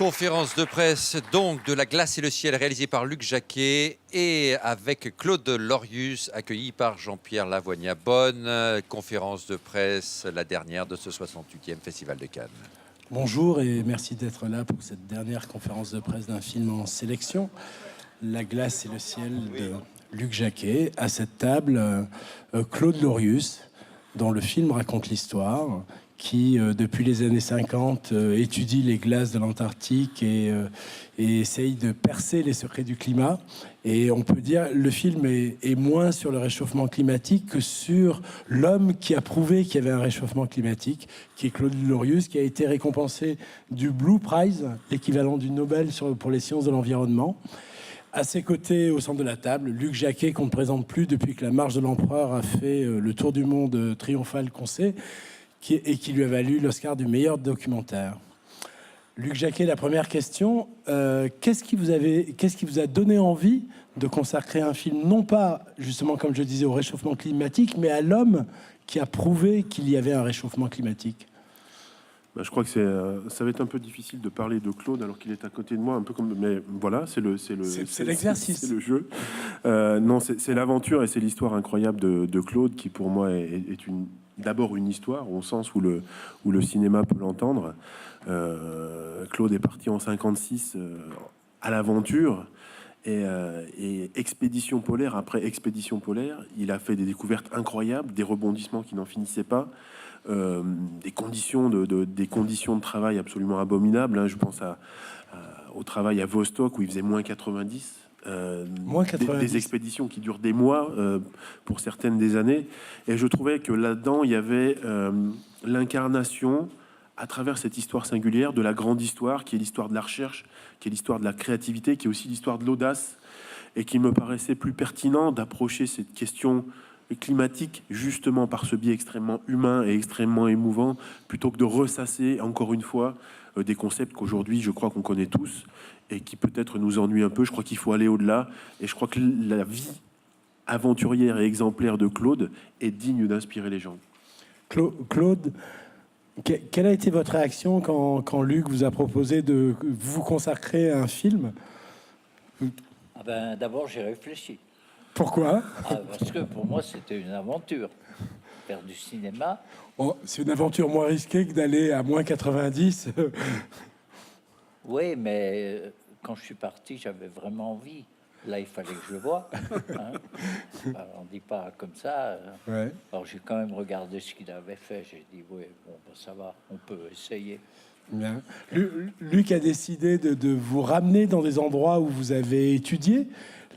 Conférence de presse donc de La glace et le ciel réalisée par Luc Jacquet et avec Claude Lorius accueilli par Jean-Pierre Lavoignat. Bonne conférence de presse, la dernière de ce 68e Festival de Cannes. Bonjour et merci d'être là pour cette dernière conférence de presse d'un film en sélection. La glace et le ciel de Luc Jacquet. À cette table, Claude Lorius, dont le film raconte l'histoire, qui, depuis les années 50, étudie les glaces de l'Antarctique et essaye de percer les secrets du climat. Et on peut dire le film est moins sur le réchauffement climatique que sur l'homme qui a prouvé qu'il y avait un réchauffement climatique, qui est Claude Lorius, qui a été récompensé du Blue Prize, l'équivalent du Nobel pour les sciences de l'environnement. À ses côtés, au centre de la table, Luc Jacquet, qu'on ne présente plus depuis que La Marche de l'Empereur a fait le tour du monde triomphal qu'on sait, et qui lui a valu l'Oscar du meilleur documentaire. Luc Jacquet, la première question, qu'est-ce qui vous a donné envie de consacrer un film, non pas, justement, comme je disais, au réchauffement climatique, mais à l'homme qui a prouvé qu'il y avait un réchauffement climatique? Je crois que ça va être un peu difficile de parler de Claude alors qu'il est à côté de moi, un peu comme. Mais voilà, c'est l'exercice, c'est le jeu. Non, c'est l'aventure et c'est l'histoire incroyable de Claude qui, pour moi, est d'abord une histoire au sens où le cinéma peut l'entendre. Claude est parti en 56 à l'aventure. Et expédition polaire après expédition polaire, il a fait des découvertes incroyables, des rebondissements qui n'en finissaient pas, des conditions de travail absolument abominables. Hein. Je pense au travail à Vostok où il faisait moins 90. Des expéditions qui durent des mois, pour certaines des années. Et je trouvais que là-dedans, il y avait l'incarnation, à travers cette histoire singulière, de la grande histoire, qui est l'histoire de la recherche, qui est l'histoire de la créativité, qui est aussi l'histoire de l'audace, et qui me paraissait plus pertinent d'approcher cette question climatique justement par ce biais extrêmement humain et extrêmement émouvant, plutôt que de ressasser encore une fois des concepts qu'aujourd'hui je crois qu'on connaît tous et qui peut-être nous ennuient un peu. Je crois qu'il faut aller au-delà, et je crois que la vie aventurière et exemplaire de Claude est digne d'inspirer les gens. Claude, quelle a été votre réaction quand Luc vous a proposé de vous consacrer à un film? D'abord, j'ai réfléchi. Pourquoi? Parce que pour moi, c'était une aventure. Faire du cinéma. Oh, c'est une aventure moins risquée que d'aller à moins 90. Oui, mais quand je suis parti, j'avais vraiment envie. Là, il fallait que je le voie. Hein. On dit pas comme ça. Ouais. Alors, j'ai quand même regardé ce qu'il avait fait. J'ai dit, oui, bon, ça va, on peut essayer. Bien. Luc a décidé de vous ramener dans des endroits où vous avez étudié.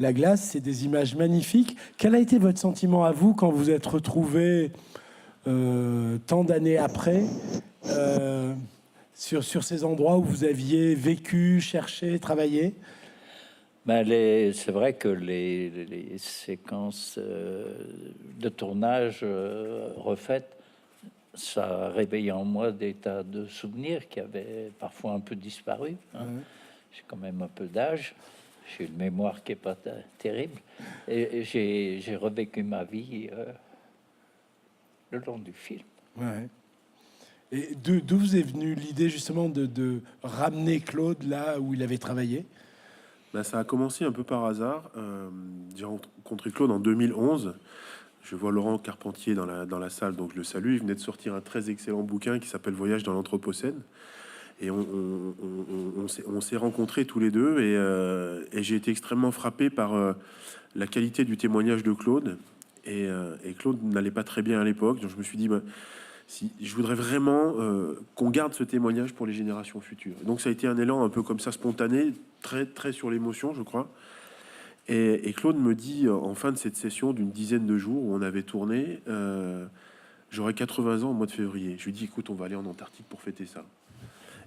La glace, c'est des images magnifiques. Quel a été votre sentiment à vous quand vous êtes retrouvé tant d'années après sur ces endroits où vous aviez vécu, cherché, travaillé? C'est vrai que les séquences de tournage refaites, ça a réveillé en moi des tas de souvenirs qui avaient parfois un peu disparu. Hein. J'ai quand même un peu d'âge. J'ai une mémoire qui est pas terrible. Et j'ai revécu ma vie le long du film. Ouais. Et d'où vous est venue l'idée justement de ramener Claude là où il avait travaillé? Ça a commencé un peu par hasard. J'ai rencontré Claude en 2011. Je vois Laurent Carpentier dans la salle, donc je le salue. Il venait de sortir un très excellent bouquin qui s'appelle Voyage dans l'Anthropocène. Et on s'est rencontrés tous les deux, et j'ai été extrêmement frappé par la qualité du témoignage de Claude. Et Claude n'allait pas très bien à l'époque, donc je me suis dit, si je voudrais vraiment qu'on garde ce témoignage pour les générations futures. Donc ça a été un élan un peu comme ça, spontané, très, très sur l'émotion, je crois. Et Claude me dit, en fin de cette session d'une dizaine de jours où on avait tourné, j'aurai 80 ans au mois de février. Je lui dis, écoute, on va aller en Antarctique pour fêter ça.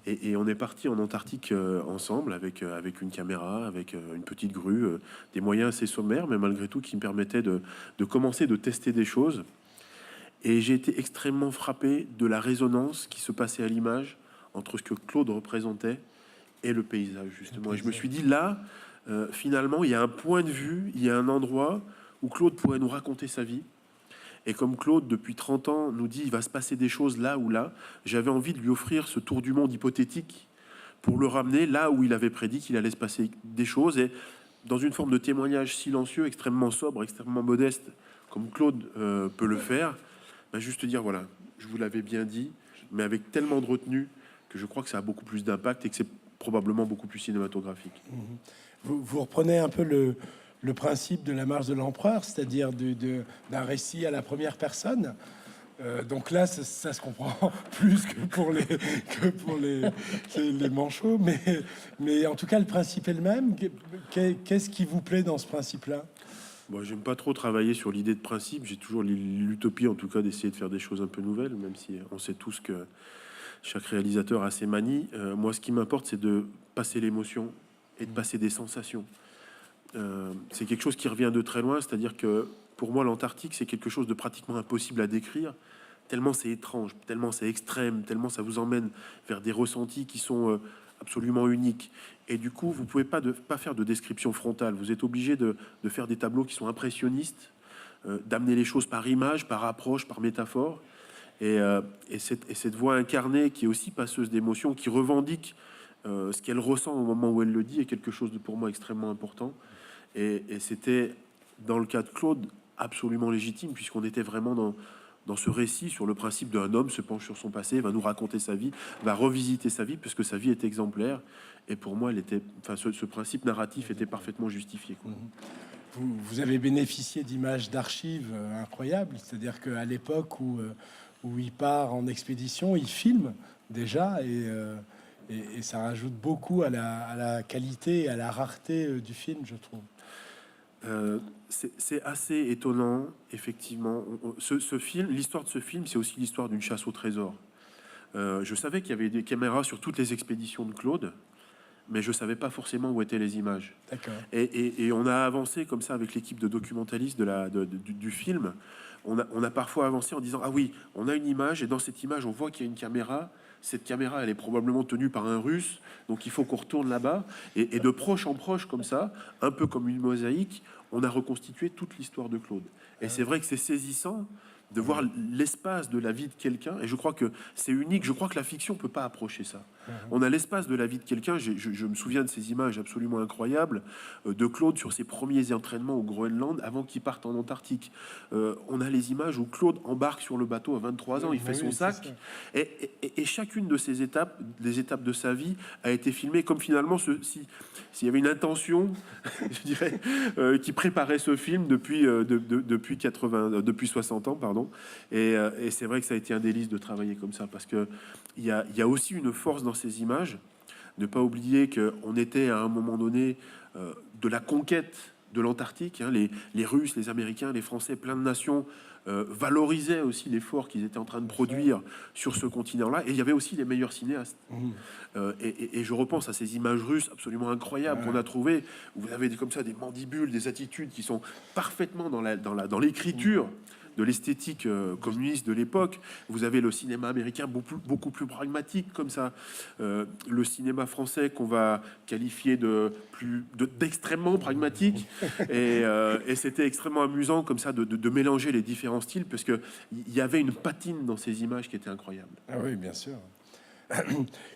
Et on est parti en Antarctique ensemble avec une caméra, avec une petite grue, des moyens assez sommaires, mais malgré tout qui me permettaient de commencer, de tester des choses. Et j'ai été extrêmement frappé de la résonance qui se passait à l'image entre ce que Claude représentait et le paysage, justement. Et je me suis dit, là, finalement, il y a un point de vue, il y a un endroit où Claude pourrait nous raconter sa vie. Et comme Claude, depuis 30 ans, nous dit il va se passer des choses là ou là, j'avais envie de lui offrir ce tour du monde hypothétique pour le ramener là où il avait prédit qu'il allait se passer des choses, et dans une forme de témoignage silencieux, extrêmement sobre, extrêmement modeste, comme Claude peut le faire, juste dire, voilà, je vous l'avais bien dit, mais avec tellement de retenue que je crois que ça a beaucoup plus d'impact et que c'est probablement beaucoup plus cinématographique. Vous reprenez un peu le principe de la marche de l'empereur, c'est-à-dire d'un récit à la première personne. Donc là, ça se comprend plus que pour les manchots, mais en tout cas, le principe est le même. Qu'est-ce qui vous plaît dans ce principe-là? Moi, j'aime pas trop travailler sur l'idée de principe. J'ai toujours l'utopie, en tout cas, d'essayer de faire des choses un peu nouvelles, même si on sait tous que chaque réalisateur a ses manies. Moi, ce qui m'importe, c'est de passer l'émotion et de passer des sensations. C'est quelque chose qui revient de très loin, c'est-à-dire que pour moi, l'Antarctique, c'est quelque chose de pratiquement impossible à décrire, tellement c'est étrange, tellement c'est extrême, tellement ça vous emmène vers des ressentis qui sont absolument uniques. Et du coup, vous pouvez pas faire de description frontale. Vous êtes obligé de faire des tableaux qui sont impressionnistes, d'amener les choses par image, par approche, par métaphore. Et cette voix incarnée qui est aussi passeuse d'émotions, qui revendique ce qu'elle ressent au moment où elle le dit, est quelque chose de, pour moi, extrêmement important. Et c'était, dans le cas de Claude, absolument légitime, puisqu'on était vraiment dans ce récit sur le principe d'un homme se penche sur son passé, va nous raconter sa vie, va revisiter sa vie, puisque sa vie est exemplaire. Et pour moi, ce principe narratif était parfaitement justifié, quoi. Vous avez bénéficié d'images d'archives incroyables, c'est-à-dire qu'à l'époque où il part en expédition, il filme déjà, et ça rajoute beaucoup à la qualité et à la rareté du film, je trouve. C'est assez étonnant, effectivement. Ce film, l'histoire de ce film, c'est aussi l'histoire d'une chasse au trésor. Je savais qu'il y avait des caméras sur toutes les expéditions de Claude, mais je savais pas forcément où étaient les images. D'accord. Et on a avancé comme ça avec l'équipe de documentalistes du film. On a parfois avancé en disant, ah oui, on a une image, et dans cette image, on voit qu'il y a une caméra. Cette caméra, elle est probablement tenue par un Russe, donc il faut qu'on retourne là-bas. Et de proche en proche, comme ça, un peu comme une mosaïque, on a reconstitué toute l'histoire de Claude. Et c'est vrai que c'est saisissant de voir l'espace de la vie de quelqu'un, et je crois que c'est unique. Je crois que la fiction peut pas approcher ça. On a l'espace de la vie de quelqu'un. Je me souviens de ces images absolument incroyables de Claude sur ses premiers entraînements au Groenland avant qu'il parte en Antarctique. On a les images où Claude embarque sur le bateau à 23 ans, il fait son sac, et chacune de ces étapes, des étapes de sa vie, a été filmée comme finalement s'il y avait une intention, je dirais, qui préparait ce film depuis 60 ans, pardon. Et c'est vrai que ça a été un délice de travailler comme ça, parce que il y a aussi une force dans ces images. Ne pas oublier qu'on était à un moment donné de la conquête de l'Antarctique. Hein, les Russes, les Américains, les Français, plein de nations valorisaient aussi l'effort qu'ils étaient en train de produire sur ce continent-là. Et il y avait aussi les meilleurs cinéastes. Et je repense à ces images russes absolument incroyables qu'on a trouvées, où vous avez comme ça des mandibules, des attitudes qui sont parfaitement dans l'écriture de l'esthétique communiste de l'époque. Vous avez le cinéma américain beaucoup plus pragmatique, comme ça. Le cinéma français qu'on va qualifier d'extrêmement pragmatique. Et c'était extrêmement amusant, comme ça, de mélanger les différents styles, parce qu'il y avait une patine dans ces images qui était incroyable. Ah oui, bien sûr.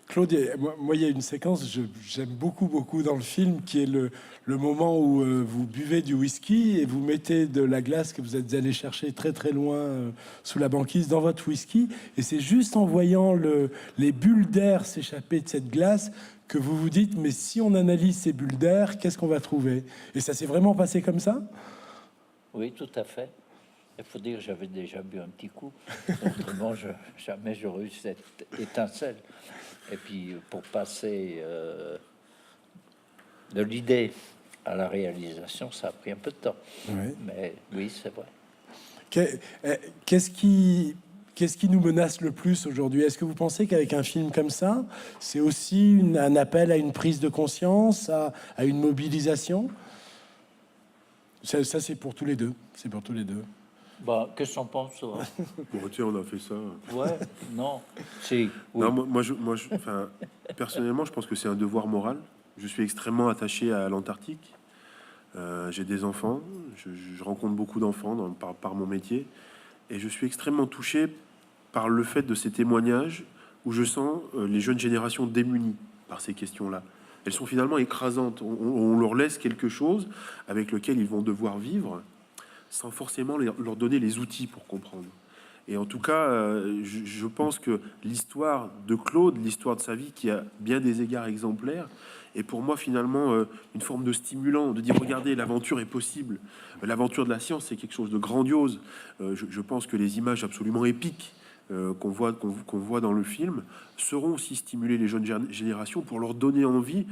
Claude, moi, il y a une séquence j'aime beaucoup dans le film, qui est le moment où vous buvez du whisky et vous mettez de la glace que vous êtes allé chercher très loin sous la banquise dans votre whisky, et c'est juste en voyant les bulles d'air s'échapper de cette glace que vous vous dites, mais si on analyse ces bulles d'air, qu'est-ce qu'on va trouver? Et ça s'est vraiment passé comme ça? Oui, tout à fait. Il faut dire que j'avais déjà bu un petit coup. Autrement, jamais j'aurais eu cette étincelle. Et puis, pour passer de l'idée à la réalisation, ça a pris un peu de temps. Oui. Mais oui, c'est vrai. Qu'est-ce qui nous menace le plus aujourd'hui? Est-ce que vous pensez qu'avec un film comme ça, c'est aussi un appel à une prise de conscience, à une mobilisation? Ça c'est pour tous les deux. C'est pour tous les deux. Bah, qu'est-ce qu'on pense? Bon, tiens, on a fait ça. Ouais, non. C'est, oui. Non, moi, personnellement, je pense que c'est un devoir moral. Je suis extrêmement attaché à l'Antarctique. J'ai des enfants. Je rencontre beaucoup d'enfants par mon métier. Et je suis extrêmement touché par le fait de ces témoignages où je sens les jeunes générations démunies par ces questions-là. Elles sont finalement écrasantes. On leur laisse quelque chose avec lequel ils vont devoir vivre, sans forcément leur donner les outils pour comprendre. Et en tout cas, je pense que l'histoire de Claude, l'histoire de sa vie, qui a bien des égards exemplaires, est pour moi finalement une forme de stimulant, de dire regardez, l'aventure est possible. L'aventure de la science, c'est quelque chose de grandiose. Je pense que les images absolument épiques qu'on voit dans le film seront aussi stimuler les jeunes générations pour leur donner envie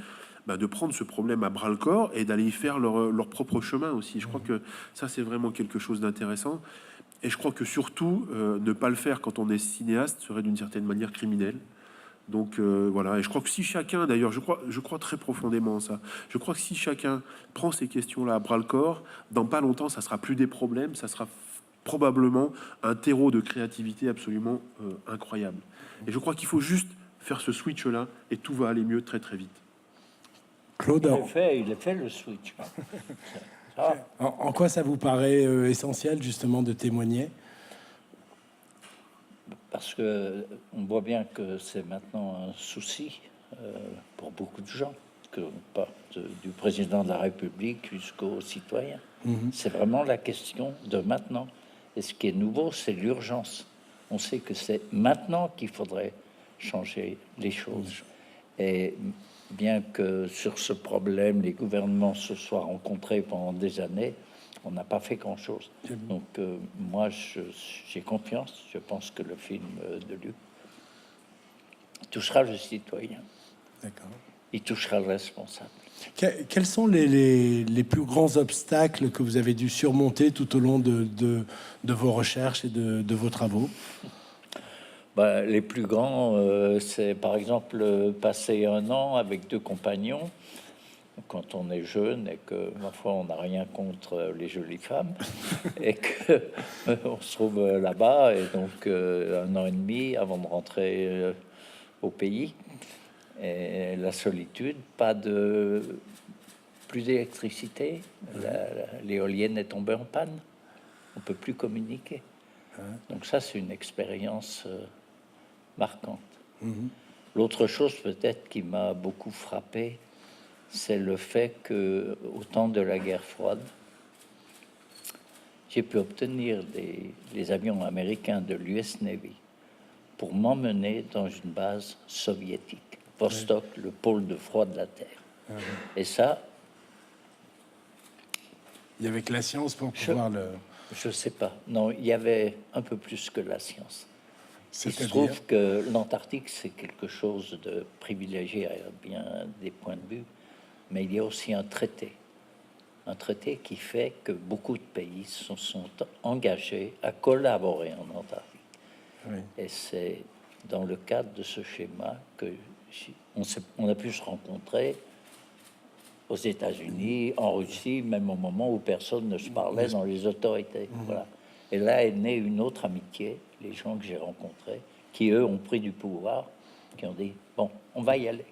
de prendre ce problème à bras-le-corps et d'aller y faire leur propre chemin aussi. Je crois que ça, c'est vraiment quelque chose d'intéressant. Et je crois que surtout, ne pas le faire quand on est cinéaste serait d'une certaine manière criminel. Donc voilà, et je crois que si chacun, d'ailleurs, je crois très profondément en ça. Je crois que si chacun prend ces questions-là à bras-le-corps, dans pas longtemps, ça sera plus des problèmes, ça sera probablement un terreau de créativité absolument incroyable. Et je crois qu'il faut juste faire ce switch-là, et tout va aller mieux très très vite. Claude, il a fait le switch. En quoi ça vous paraît essentiel justement de témoigner? Parce que on voit bien que c'est maintenant un souci pour beaucoup de gens, que part du président de la République jusqu'aux citoyens. C'est vraiment la question de maintenant. Et ce qui est nouveau, c'est l'urgence. On sait que c'est maintenant qu'il faudrait changer les choses. Et bien que sur ce problème, les gouvernements se soient rencontrés pendant des années, on n'a pas fait grand-chose. Donc, moi, j'ai confiance. Je pense que le film de Luc touchera le citoyen. D'accord. Il touchera le responsable. Quels sont les plus grands obstacles que vous avez dû surmonter tout au long de vos recherches et de vos travaux? Les plus grands, c'est par exemple passer un an avec deux compagnons quand on est jeune et que, ma foi, on n'a rien contre les jolies femmes et que on se trouve là-bas et donc 1 an et demi avant de rentrer au pays. Et la solitude, plus d'électricité, l'éolienne est tombée en panne, on peut plus communiquer. Donc ça, c'est une expérience marquante. L'autre chose peut-être qui m'a beaucoup frappé, c'est le fait que au temps de la guerre froide, j'ai pu obtenir les avions américains de l'US Navy pour m'emmener dans une base soviétique, Vostok, le pôle de froid de la Terre. Et ça, il y avait que la science pour pouvoir je sais pas. Non, il y avait un peu plus que la science. Il se trouve que l'Antarctique, c'est quelque chose de privilégié à bien des points de vue, mais il y a aussi un traité qui fait que beaucoup de pays se sont engagés à collaborer en Antarctique. Oui. Et c'est dans le cadre de ce schéma que on a pu se rencontrer aux États-Unis, en Russie, même au moment où personne ne se parlait dans les autorités. Voilà. Et là est née une autre amitié, les gens que j'ai rencontrés, qui eux ont pris du pouvoir, qui ont dit bon, on va y aller.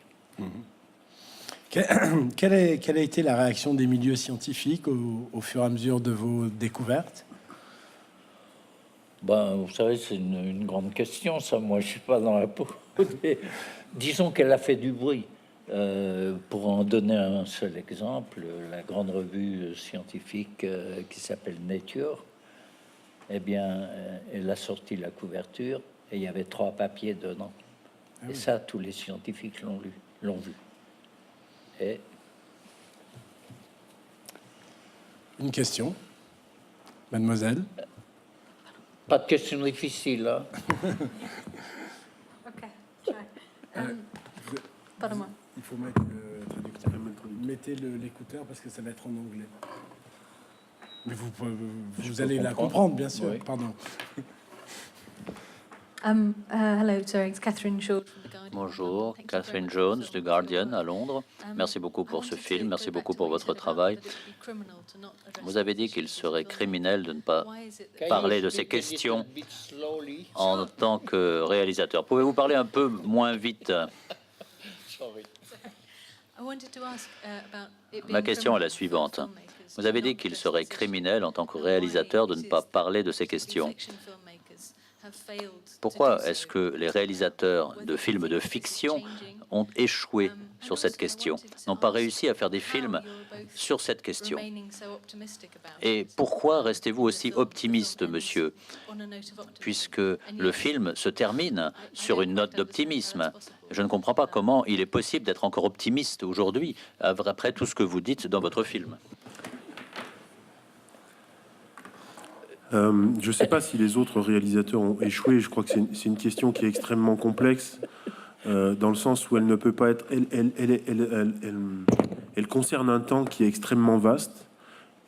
Quelle a été la réaction des milieux scientifiques au fur et à mesure de vos découvertes? Vous savez, c'est une grande question, ça. Moi, je suis pas dans la peau. Disons qu'elle a fait du bruit. Pour en donner un seul exemple, la grande revue scientifique qui s'appelle Nature, eh bien, elle a sorti la couverture et il y avait 3 papiers dedans. Et ça, tous les scientifiques l'ont vu. Et une question, mademoiselle. Pas de question difficile, hein. Ok, pardon. Il faut mettre le traducteur. Mettez l'écouteur parce que ça va être en anglais. Mais vous allez la comprendre, bien sûr. Oui. Pardon. Hello, sorry, it's Catherine Jones. Bonjour, Catherine Jones du Guardian à Londres. Merci beaucoup pour ce film, merci beaucoup pour votre travail. Vous avez dit qu'il serait criminel de ne pas parler de ces questions en tant que réalisateur. Pouvez-vous parler un peu moins vite? Ma question est la suivante. Vous avez dit qu'il serait criminel en tant que réalisateur de ne pas parler de ces questions. Pourquoi est-ce que les réalisateurs de films de fiction ont échoué sur cette question, n'ont pas réussi à faire des films sur cette question? Et pourquoi restez-vous aussi optimiste, monsieur, puisque le film se termine sur une note d'optimisme? Je ne comprends pas comment il est possible d'être encore optimiste aujourd'hui, après tout ce que vous dites dans votre film. Je ne sais pas si les autres réalisateurs ont échoué. Je crois que c'est une question qui est extrêmement complexe, dans le sens où elle ne peut pas être... Elle concerne un temps qui est extrêmement vaste.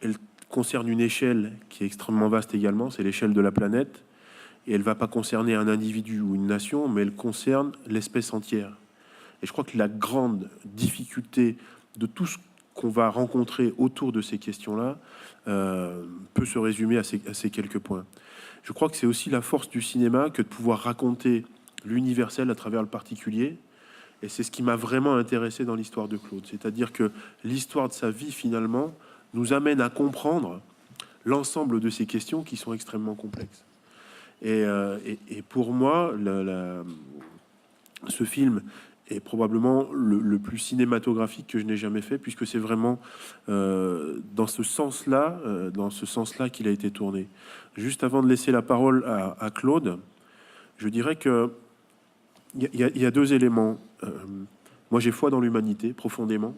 Elle concerne une échelle qui est extrêmement vaste également, c'est l'échelle de la planète. Et elle ne va pas concerner un individu ou une nation, mais elle concerne l'espèce entière. Et je crois que la grande difficulté de tout ce qu'on va rencontrer autour de ces questions-là peut se résumer à ces quelques points. Je crois que c'est aussi la force du cinéma que de pouvoir raconter l'universel à travers le particulier. Et c'est ce qui m'a vraiment intéressé dans l'histoire de Claude. C'est-à-dire que l'histoire de sa vie, finalement, nous amène à comprendre l'ensemble de ces questions qui sont extrêmement complexes. Et pour moi, ce film est probablement le plus cinématographique que je n'ai jamais fait, puisque c'est vraiment dans ce sens-là qu'il a été tourné. Juste avant de laisser la parole à Claude, je dirais que il y a deux éléments. Moi, j'ai foi dans l'humanité profondément.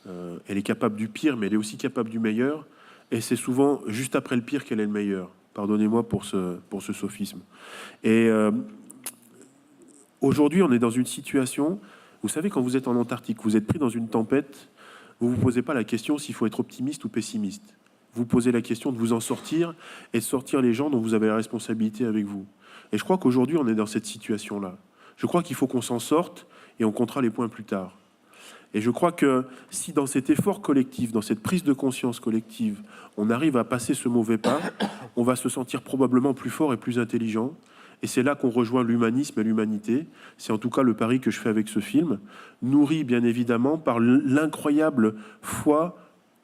Elle est capable du pire, mais elle est aussi capable du meilleur. Et c'est souvent juste après le pire qu'elle est le meilleur. Pardonnez-moi pour ce sophisme. Et aujourd'hui, on est dans une situation... Vous savez, quand vous êtes en Antarctique, vous êtes pris dans une tempête, vous ne vous posez pas la question s'il faut être optimiste ou pessimiste. Vous posez la question de vous en sortir et de sortir les gens dont vous avez la responsabilité avec vous. Et je crois qu'aujourd'hui, on est dans cette situation-là. Je crois qu'il faut qu'on s'en sorte et on comptera les points plus tard. Et je crois que si dans cet effort collectif, dans cette prise de conscience collective, on arrive à passer ce mauvais pas, on va se sentir probablement plus fort et plus intelligent. Et c'est là qu'on rejoint l'humanisme et l'humanité. C'est en tout cas le pari que je fais avec ce film, nourri bien évidemment par l'incroyable foi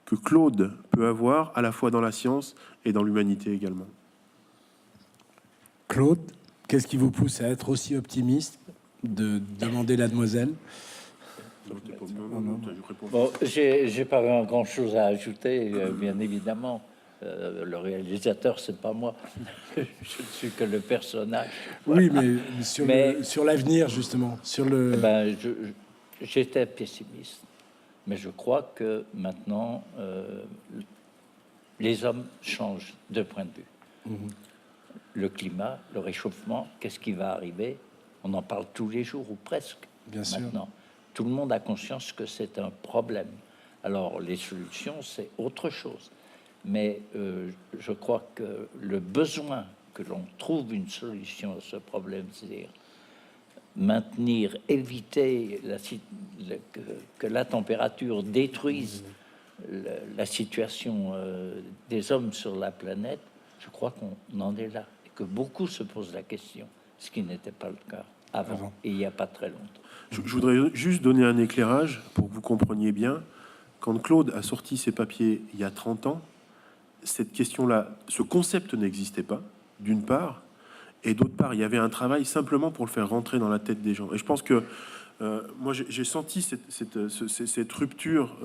que Claude peut avoir à la fois dans la science et dans l'humanité également. Claude, qu'est-ce qui vous pousse à être aussi optimiste, de demander la demoiselle? Bon, j'ai pas grand-chose à ajouter, bien évidemment. Le réalisateur, c'est pas moi. Je ne suis que le personnage. Oui, mais sur l'avenir, justement, sur le... J'étais pessimiste, mais je crois que maintenant, les hommes changent de point de vue. Le climat, le réchauffement, qu'est-ce qui va arriver? On en parle tous les jours, ou presque. Bien sûr. Maintenant, tout le monde a conscience que c'est un problème. Alors, les solutions, c'est autre chose. Mais je crois que le besoin que l'on trouve une solution à ce problème, c'est-à-dire maintenir, éviter que la température détruise la situation des hommes sur la planète, je crois qu'on en est là. Et que beaucoup se posent la question, ce qui n'était pas le cas avant. Et il n'y a pas très longtemps. Je voudrais juste donner un éclairage pour que vous compreniez bien. Quand Claude a sorti ses papiers il y a 30 ans, cette question-là, ce concept n'existait pas, d'une part, et d'autre part, il y avait un travail simplement pour le faire rentrer dans la tête des gens. Et je pense que moi, j'ai senti cette rupture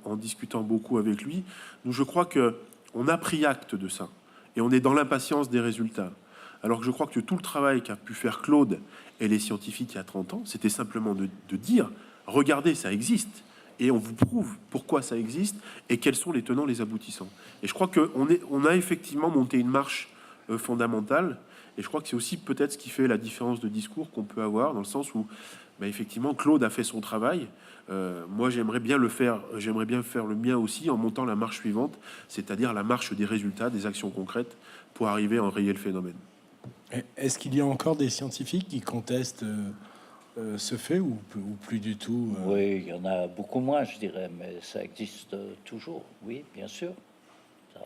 en discutant beaucoup avec lui. Donc, je crois que on a pris acte de ça, et on est dans l'impatience des résultats. Alors que je crois que tout le travail qu'a pu faire Claude et les scientifiques il y a 30 ans, c'était simplement de dire, regardez, ça existe. Et on vous prouve pourquoi ça existe et quels sont les tenants, les aboutissants. Et je crois qu'on a effectivement monté une marche fondamentale. Et je crois que c'est aussi peut-être ce qui fait la différence de discours qu'on peut avoir, dans le sens où, effectivement, Claude a fait son travail. Moi, j'aimerais bien faire le mien aussi en montant la marche suivante, c'est-à-dire la marche des résultats, des actions concrètes, pour arriver à enrayer le phénomène. Est-ce qu'il y a encore des scientifiques qui contestent ce fait ou plus du tout? Oui, il y en a beaucoup moins, je dirais, mais ça existe toujours, oui, bien sûr. Ça.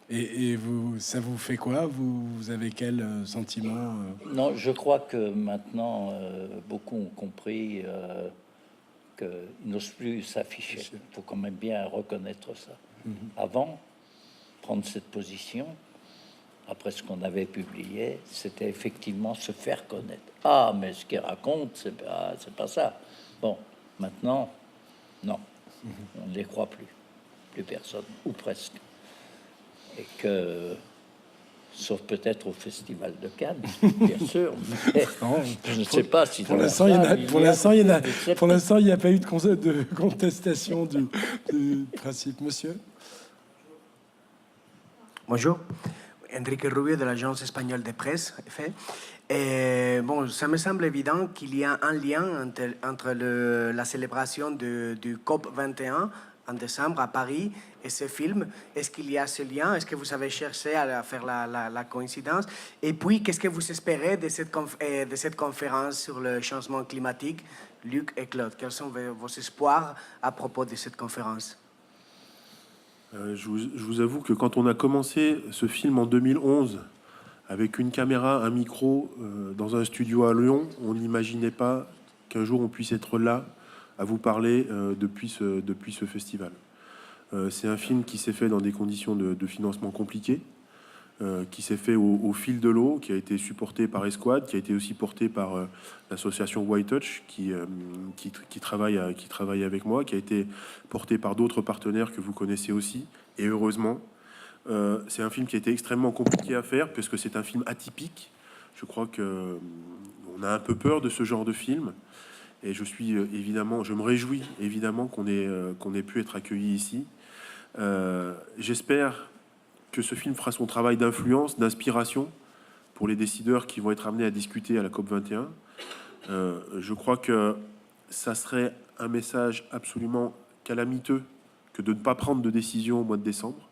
Et vous, ça vous fait quoi? Vous avez quel sentiment? Non, je crois que maintenant, beaucoup ont compris qu'ils n'osent plus s'afficher. Il faut quand même bien reconnaître ça. Avant, prendre cette position, après ce qu'on avait publié, c'était effectivement se faire connaître. Ah, mais ce qu'il raconte, c'est pas ça. Bon, maintenant, non, on ne les croit plus personne, ou presque. Et que, sauf peut-être au Festival de Cannes, bien sûr, mais je ne sais pas si... Pour l'instant, il n'y a pas eu de contestation du principe. Monsieur? Bonjour, Enrique Rubio de l'Agence espagnole de presse, EFE. Et bon, ça me semble évident qu'il y a un lien entre la célébration du COP 21 en décembre à Paris et ce film. Est-ce qu'il y a ce lien? Est-ce que vous avez cherché à faire la coïncidence? Et puis, qu'est-ce que vous espérez de cette conférence sur le changement climatique, Luc et Claude? Quels sont vos espoirs à propos de cette conférence? Je vous avoue que quand on a commencé ce film en 2011, avec une caméra, un micro, dans un studio à Lyon, on n'imaginait pas qu'un jour on puisse être là à vous parler depuis ce festival. C'est un film qui s'est fait dans des conditions de financement compliquées, qui s'est fait au fil de l'eau, qui a été supporté par Esquad, qui a été aussi porté par l'association White Touch, qui travaille avec moi, qui a été porté par d'autres partenaires que vous connaissez aussi, et heureusement. C'est un film qui a été extrêmement compliqué à faire, puisque c'est un film atypique. Je crois qu'on a un peu peur de ce genre de film, et je me réjouis évidemment qu'on ait pu être accueillis ici. J'espère que ce film fera son travail d'influence, d'inspiration pour les décideurs qui vont être amenés à discuter à la COP 21. Je crois que ça serait un message absolument calamiteux que de ne pas prendre de décision au mois de décembre.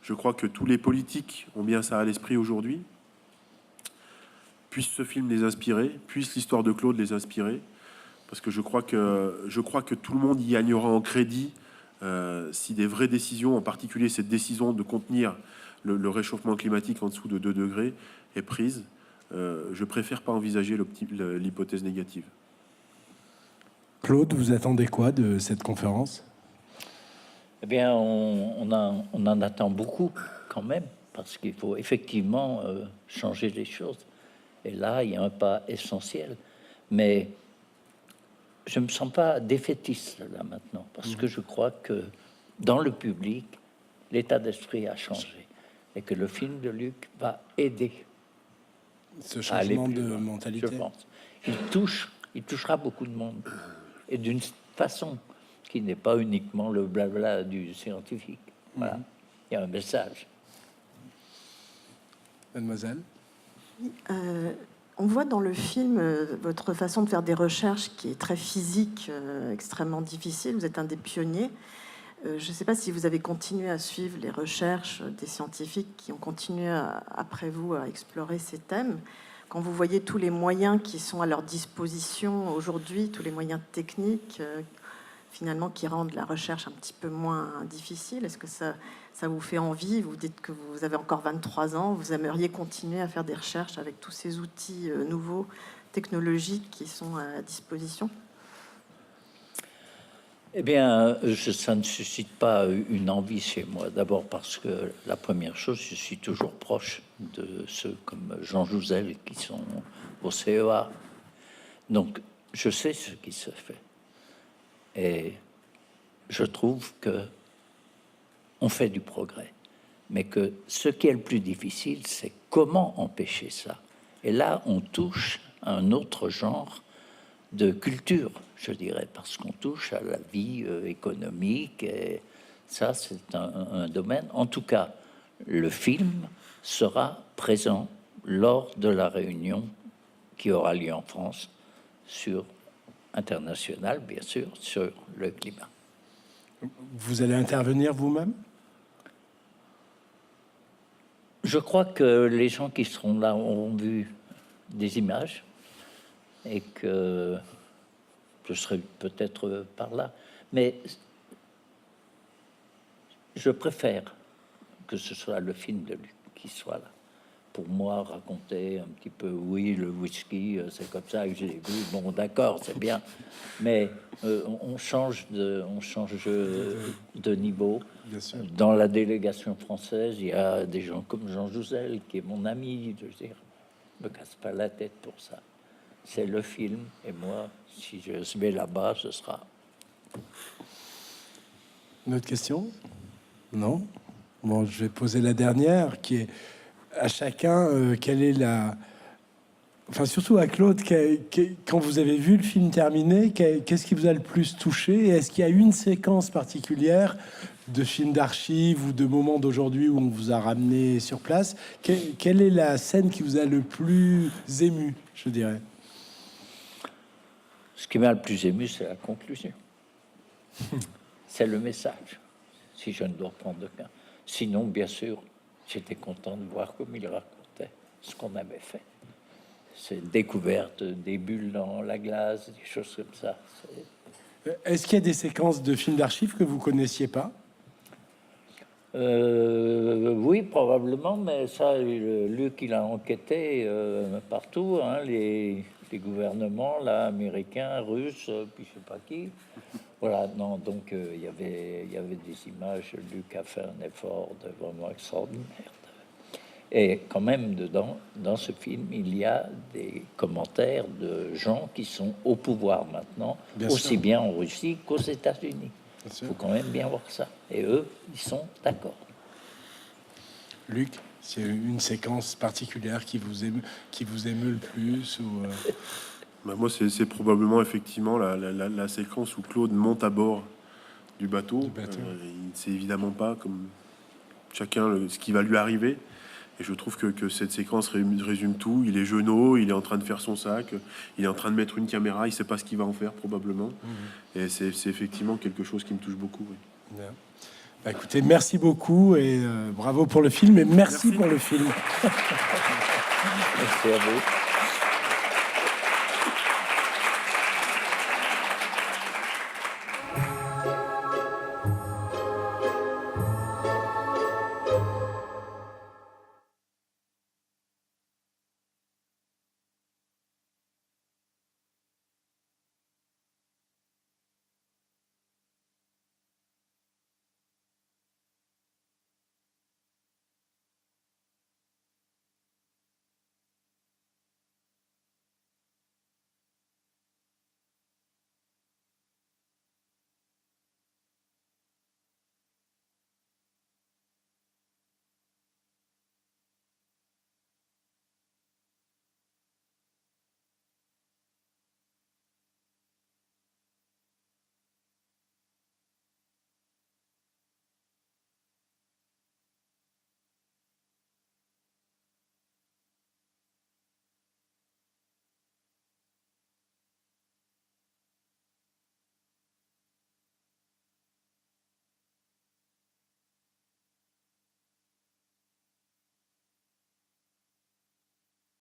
Je crois que tous les politiques ont bien ça à l'esprit aujourd'hui. Puisse ce film les inspirer, puisse l'histoire de Claude les inspirer, parce que je crois que tout le monde y gagnera en crédit si des vraies décisions, en particulier cette décision de contenir le réchauffement climatique en dessous de 2 degrés, est prise. Je préfère pas envisager l'hypothèse négative. Claude, vous attendez quoi de cette conférence? Eh bien, on en attend beaucoup quand même, parce qu'il faut effectivement changer les choses. Et là, il y a un pas essentiel. Mais je ne me sens pas défaitiste là maintenant, parce que je crois que dans le public, l'état d'esprit a changé et que le film de Luc va aider ce changement de loin, mentalité. je pense. Il touchera beaucoup de monde et d'une façon qui n'est pas uniquement le blabla du scientifique. Voilà, il y a un message. Mademoiselle. On voit dans le film votre façon de faire des recherches qui est très physique, extrêmement difficile. Vous êtes un des pionniers. Je ne sais pas si vous avez continué à suivre les recherches des scientifiques qui ont continué après vous à explorer ces thèmes. Quand vous voyez tous les moyens qui sont à leur disposition aujourd'hui, tous les moyens techniques, finalement, qui rendent la recherche un petit peu moins difficile, est-ce que ça vous fait envie? Vous dites que vous avez encore 23 ans, vous aimeriez continuer à faire des recherches avec tous ces outils nouveaux, technologiques qui sont à disposition? Eh bien, ça ne suscite pas une envie chez moi. D'abord parce que la première chose, je suis toujours proche de ceux comme Jean Jouzel qui sont au CEA. Donc, je sais ce qui se fait. Et je trouve que on fait du progrès. Mais que ce qui est le plus difficile, c'est comment empêcher ça. Et là, on touche à un autre genre de culture, je dirais, parce qu'on touche à la vie économique, et ça, c'est un domaine. En tout cas, le film sera présent lors de la réunion qui aura lieu en France internationale, bien sûr, sur le climat. Vous allez intervenir vous-même? Je crois que les gens qui seront là ont vu des images et que je serai peut-être par là. Mais je préfère que ce soit le film de Luc qui soit là, pour moi, raconter un petit peu, oui, le whisky, c'est comme ça que je l'ai vu. Bon, d'accord, c'est bien, mais on change de niveau. Bien sûr. Dans la délégation française, il y a des gens comme Jean Jouzel, qui est mon ami. Je veux dire, me casse pas la tête pour ça. C'est le film, et moi, si je se mets là-bas, ce sera. Une autre question? Non? Bon, je vais poser la dernière, qui est à chacun, quelle est la... Enfin, surtout à Claude, quand vous avez vu le film terminé, qu'est-ce qui vous a le plus touché? Est-ce qu'il y a une séquence particulière de film d'archives ou de moments d'aujourd'hui où on vous a ramené sur place? Quelle est la scène qui vous a le plus ému, je dirais? Ce qui m'a le plus ému, c'est la conclusion. C'est le message, si je ne dois prendre de cas. Sinon, bien sûr, j'étais content de voir comme il racontait ce qu'on avait fait. C'est découverte des bulles dans la glace, des choses comme ça. Est-ce qu'il y a des séquences de films d'archives que vous connaissiez pas? Oui, probablement, mais ça, Luc, il a enquêté partout, hein, les gouvernements, là, américains, russes, puis je sais pas qui. Voilà, non, donc il y avait des images. Luc a fait un effort de vraiment extraordinaire. Et quand même, dedans, dans ce film, il y a des commentaires de gens qui sont au pouvoir maintenant, aussi bien en Russie qu'aux États-Unis. Il faut quand même bien voir ça. Et eux, ils sont d'accord. Luc, c'est une séquence particulière qui vous émeut le plus ou Moi, c'est probablement effectivement la séquence où Claude monte à bord du bateau. Il ne sait évidemment pas, comme chacun, ce qui va lui arriver. Et je trouve que cette séquence résume tout. Il est genou, il est en train de faire son sac, il est en train de mettre une caméra, il ne sait pas ce qu'il va en faire probablement. Et c'est effectivement quelque chose qui me touche beaucoup. Oui. Bien. Bah, écoutez, merci beaucoup et bravo pour le film et merci pour le film. Merci à vous.